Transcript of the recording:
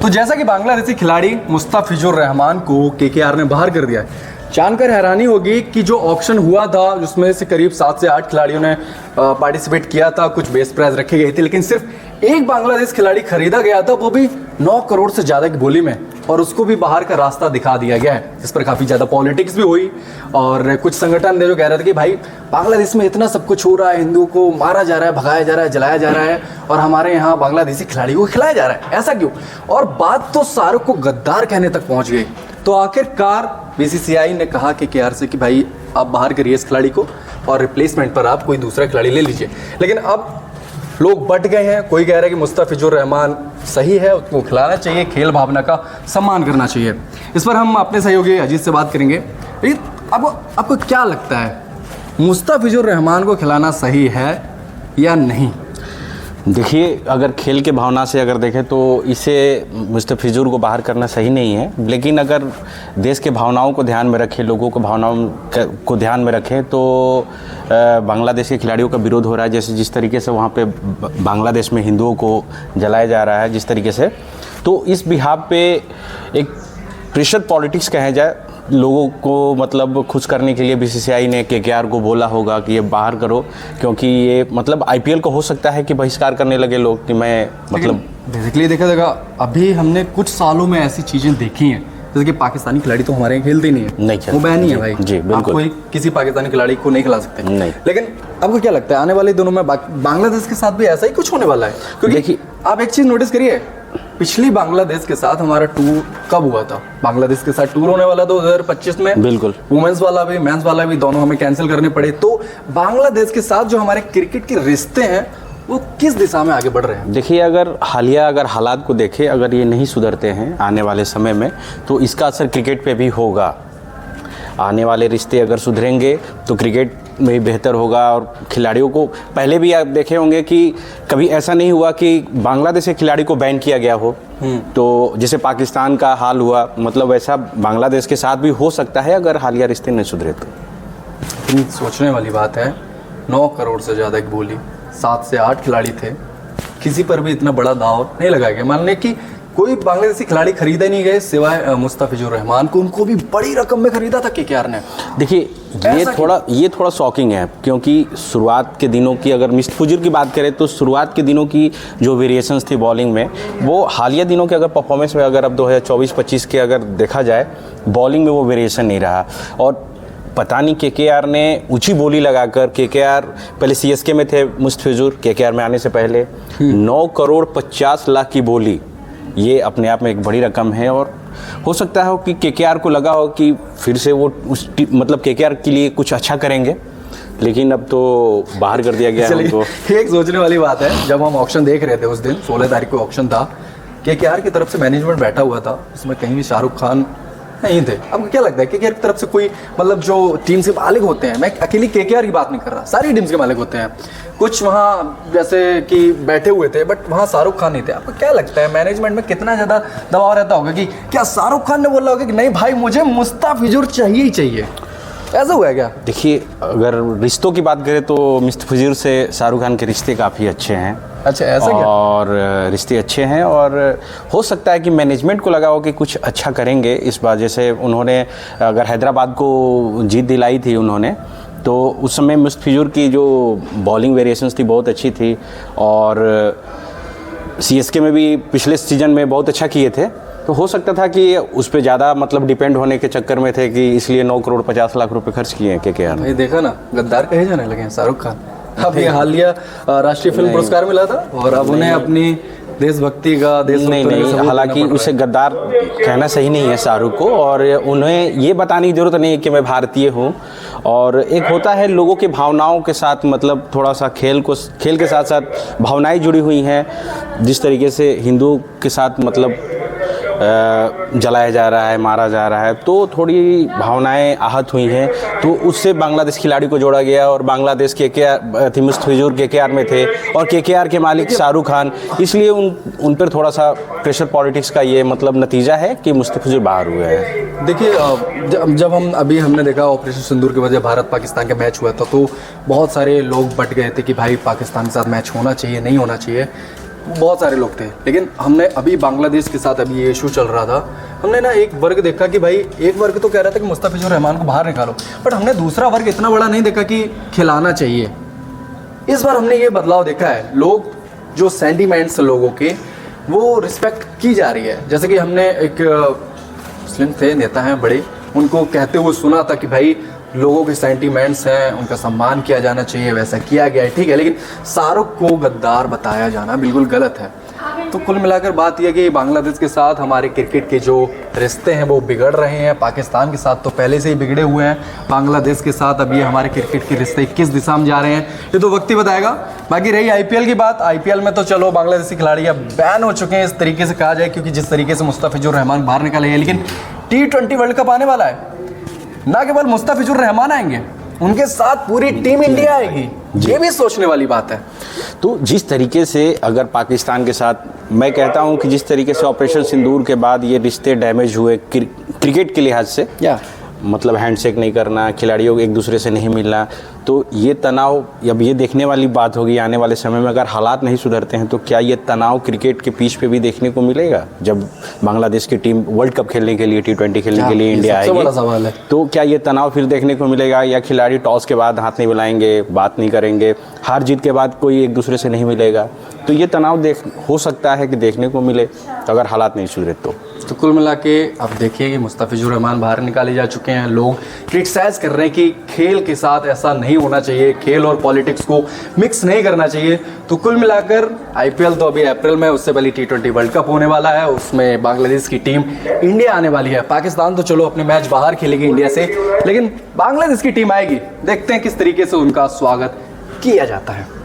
तो जैसा कि बांग्लादेशी खिलाड़ी मुस्तफिजुर रहमान को केकेआर ने बाहर कर दिया है, जानकर हैरानी होगी कि जो ऑक्शन हुआ था जिसमें से करीब 7 से 8 खिलाड़ियों ने पार्टिसिपेट किया था, कुछ बेस्ट प्राइस रखे गए थे, लेकिन सिर्फ एक बांग्लादेश खिलाड़ी खरीदा गया था, वो भी 9 करोड़ से ज़्यादा की बोली में, और उसको भी बाहर का रास्ता दिखा दिया गया है। इस पर काफ़ी ज़्यादा पॉलिटिक्स भी हुई और कुछ संगठन ने जो कह रहे थे कि भाई बांग्लादेश में इतना सब कुछ हो रहा है, हिंदुओं को मारा जा रहा है, भगाया जा रहा है, जलाया जा रहा है, और हमारे यहाँ बांग्लादेशी खिलाड़ी को खिलाया जा रहा है, ऐसा क्यों? और बात तो शाहरुख को गद्दार कहने तक पहुँच गई। तो आखिरकार बीसीसीआई ने कहा कि केकेआर से कि भाई आप बाहर करिए इस खिलाड़ी को और रिप्लेसमेंट पर आप कोई दूसरा खिलाड़ी ले लीजिए। लेकिन अब लोग बट गए हैं, कोई कह रहा है कि मुस्तफिजुर रहमान सही है, उसको खिलाना चाहिए, खेल भावना का सम्मान करना चाहिए। इस पर हम अपने सहयोगी अजीत से बात करेंगे। आपको क्या लगता है, मुस्तफिजुर रहमान को खिलाना सही है या नहीं? देखिए, अगर खेल के भावना से अगर देखें तो इसे मुस्तफिजुर को बाहर करना सही नहीं है, लेकिन अगर देश के भावनाओं को ध्यान में रखें, लोगों को भावनाओं को ध्यान में रखें, तो बांग्लादेश के खिलाड़ियों का विरोध हो रहा है। जैसे जिस तरीके से वहाँ पे बांग्लादेश में हिंदुओं को जलाया जा रहा है जिस तरीके से, तो इस बिहाफ पे एक प्रेशर पॉलिटिक्स कहा जाए, लोगों को मतलब खुश करने के लिए बीसीसीआई ने केकेआर को बोला होगा कि ये बाहर करो, क्योंकि ये मतलब आईपीएल को हो सकता है कि बहिष्कार करने लगे लोग कि मैं मतलब बेसिकली देखा जाएगा, अभी हमने कुछ सालों में ऐसी चीज़ें देखी हैं, जैसे कि पाकिस्तानी खिलाड़ी तो हमारे यहाँ खेलते ही नहीं है, नहीं खेलते, वो बैन ही है भाई जी, बिल्कुल। आप कोई किसी पाकिस्तानी खिलाड़ी को नहीं खिला सकते नहीं। लेकिन आपको क्या लगता है आने वाले दिनों में बांग्लादेश के साथ भी ऐसा ही कुछ होने वाला है? क्योंकि देखिए, आप एक चीज़ नोटिस करिए, पिछली बांग्लादेश के साथ हमारा टूर कब हुआ था? बांग्लादेश के साथ टूर होने वाला 2025 में, बिल्कुल, वुमेन्स वाला भी मेंस वाला भी, दोनों हमें कैंसिल करने पड़े। तो बांग्लादेश के साथ जो हमारे क्रिकेट के रिश्ते हैं वो किस दिशा में आगे बढ़ रहे हैं? देखिए, अगर हालिया हालात को देखें, अगर ये नहीं सुधरते हैं आने वाले समय में, तो इसका असर क्रिकेट पे भी होगा। आने वाले रिश्ते अगर सुधरेंगे तो क्रिकेट में भी बेहतर होगा, और खिलाड़ियों को, पहले भी आप देखे होंगे कि कभी ऐसा नहीं हुआ कि बांग्लादेश के खिलाड़ी को बैन किया गया हो, तो जैसे पाकिस्तान का हाल हुआ, मतलब ऐसा बांग्लादेश के साथ भी हो सकता है अगर हालिया रिश्ते नहीं सुधरे तो। सोचने वाली बात है, 9 करोड़ से ज़्यादा की बोली, 7 से 8 खिलाड़ी थे, किसी पर भी इतना बड़ा दाव नहीं लगाया गया। मान लें कि कोई बांग्लादेशी खिलाड़ी खरीदे नहीं गए सिवाय मुस्तफिजुर रहमान को, उनको भी बड़ी रकम में खरीदा था केकेआर ने। देखिए, ये थोड़ा शॉकिंग है, क्योंकि शुरुआत के दिनों की अगर मुस्तफिजुर की बात करें तो शुरुआत के दिनों की जो वेरिएशंस थी बॉलिंग में, वो हालिया दिनों के अगर परफॉर्मेंस में अगर अब 2024-25 के अगर देखा जाए, बॉलिंग में वो वेरिएशन नहीं रहा। और पता नहीं केकेआर ने ऊंची बोली लगाकर, केकेआर पहले सीएसके में थे मुस्तफिजुर, केकेआर में आने से पहले 9 करोड़ 50 लाख की बोली, ये अपने आप में एक बड़ी रकम है। और हो सकता है कि केकेआर को लगा हो कि फिर से वो मतलब केकेआर के लिए कुछ अच्छा करेंगे, लेकिन अब तो बाहर कर दिया गया है उनको। एक सोचने वाली बात है, जब हम ऑक्शन देख रहे थे उस दिन 16 तारीख को ऑक्शन था, केकेआर की तरफ से मैनेजमेंट बैठा हुआ था, उसमें कहीं भी शाहरुख खान नहीं थे। आपको क्या लगता है केकेआर की तरफ से कोई मतलब जो टीम से मालिक होते हैं, मैं अकेली केकेआर की बात नहीं कर रहा, सारी टीम्स के मालिक होते हैं, कुछ वहाँ जैसे कि बैठे हुए थे, बट वहाँ शाहरुख खान नहीं थे। आपको क्या लगता है मैनेजमेंट में कितना ज़्यादा दबाव रहता होगा कि क्या शाहरुख खान ने बोला होगा कि नहीं भाई मुझे मुस्तफिजुर चाहिए ही चाहिए? ऐसा हुआ है क्या? देखिए, अगर रिश्तों की बात करें तो मुस्तफिजुर से शाहरुख खान के रिश्ते काफ़ी अच्छे हैं। अच्छा, ऐसा क्या? और रिश्ते अच्छे हैं, और हो सकता है कि मैनेजमेंट को लगा हो कि कुछ अच्छा करेंगे इस बार। जैसे उन्होंने अगर हैदराबाद को जीत दिलाई थी उन्होंने, तो उस समय मुस्तफिजुर की जो बॉलिंग वेरिएशंस थी बहुत अच्छी थी, और सीएसके में भी पिछले सीजन में बहुत अच्छा किए थे। तो हो सकता था कि उस पर ज़्यादा मतलब डिपेंड होने के चक्कर में थे कि इसलिए 9 करोड़ 50 लाख रुपए खर्च किए हैं केकेआर ने। देखा ना, गद्दार कहे जाने लगे हैं शाहरुख खान। अभी हालिया राष्ट्रीय फिल्म पुरस्कार मिला था और अब उन्हें अपनी देशभक्ति का नहीं, हालांकि उसे गद्दार कहना सही नहीं है शाहरुख को, और उन्हें ये बताने की ज़रूरत नहीं है कि मैं भारतीय हूँ। और एक होता है लोगों के भावनाओं के साथ, मतलब थोड़ा सा खेल के साथ साथ भावनाएं जुड़ी हुई हैं, जिस तरीके से हिंदुओं के साथ मतलब जलाया जा रहा है, मारा जा रहा है, तो थोड़ी भावनाएं आहत हुई हैं, तो उससे बांग्लादेश खिलाड़ी को जोड़ा गया। और बांग्लादेश केकेआर थी, मुस्तफिजुर केकेआर में थे, और केकेआर के मालिक शाहरुख खान, इसलिए उन पर थोड़ा सा प्रेशर पॉलिटिक्स का ये मतलब नतीजा है कि मुस्तफिजुर बाहर हुए हैं। देखिए, जब हमने देखा ऑपरेशन सिंदूर की वजह भारत पाकिस्तान का मैच हुआ था, तो बहुत सारे लोग बट गए थे कि भाई पाकिस्तान के साथ मैच होना चाहिए, नहीं होना चाहिए। बहुत सारे लोग थे, लेकिन हमने अभी बांग्लादेश के साथ अभी ये इशू चल रहा था, हमने ना एक वर्ग देखा कि भाई एक वर्ग तो कह रहा था कि मुस्तफिजुर रहमान को बाहर निकालो, बट हमने दूसरा वर्ग इतना बड़ा नहीं देखा कि खिलाना चाहिए। इस बार हमने ये बदलाव देखा है, लोग जो सेंटिमेंट्स लोगों के वो रिस्पेक्ट की जा रही है। जैसे कि हमने एक मुस्लिम थे, नेता हैं बड़े, उनको कहते हुए सुना था कि भाई लोगों के सेंटिमेंट्स हैं, उनका सम्मान किया जाना चाहिए, वैसा किया गया है, ठीक है, लेकिन शाहरुख को गद्दार बताया जाना बिल्कुल गलत है। तो कुल मिलाकर बात यह कि बांग्लादेश के साथ हमारे क्रिकेट के जो रिश्ते हैं वो बिगड़ रहे हैं। पाकिस्तान के साथ तो पहले से ही बिगड़े हुए हैं, बांग्लादेश के साथ अभी हमारे क्रिकेट के रिश्ते किस दिशा में जा रहे हैं ये तो वक्त ही बताएगा। बाकी रही आईपीएल की बात, आईपीएल में तो चलो बांग्लादेशी खिलाड़ी अब बैन हो चुके हैं इस तरीके से कहा जाए, क्योंकि जिस तरीके से मुस्तफिजुर रहमान बाहर निकाले हैं। लेकिन T20 वर्ल्ड कप आने वाला है, ना केवल मुस्तफिजुर रहमान आएंगे, उनके साथ पूरी टीम इंडिया आएगी, ये भी सोचने वाली बात है। तो जिस तरीके से अगर पाकिस्तान के साथ, मैं कहता हूं कि जिस तरीके से ऑपरेशन सिंदूर के बाद ये रिश्ते डैमेज हुए क्रिकेट के लिहाज से, मतलब हैंडशेक नहीं करना, खिलाड़ियों को एक दूसरे से नहीं मिलना, तो ये तनाव अब ये देखने वाली बात होगी आने वाले समय में। अगर हालात नहीं सुधरते हैं तो क्या ये तनाव क्रिकेट के पिच पे भी देखने को मिलेगा जब बांग्लादेश की टीम वर्ल्ड कप खेलने के लिए, T20 खेलने के लिए इंडिया आएगी? बड़ा सवाल है। तो क्या ये तनाव फिर देखने को मिलेगा, या खिलाड़ी टॉस के बाद हाथ नहीं मिलाएंगे, बात नहीं करेंगे, हार जीत के बाद कोई एक दूसरे से नहीं मिलेगा? तो ये तनाव हो सकता है कि देखने को मिले अगर हालात नहीं सुधरे तो कुल मिला के अब देखिए कि मुस्तफिजुर रहमान बाहर निकाले जा चुके हैं। लोग क्रिटिसाइज कर रहे हैं कि खेल के साथ ऐसा नहीं होना चाहिए, खेल और पॉलिटिक्स को मिक्स नहीं करना चाहिए। तो कुल मिलाकर आईपीएल तो अभी अप्रैल में, उससे पहले T20 वर्ल्ड कप होने वाला है, उसमें बांग्लादेश की टीम इंडिया आने वाली है। पाकिस्तान तो चलो अपने मैच बाहर खेलेगी इंडिया से, लेकिन बांग्लादेश की टीम आएगी, देखते हैं किस तरीके से उनका स्वागत किया जाता है।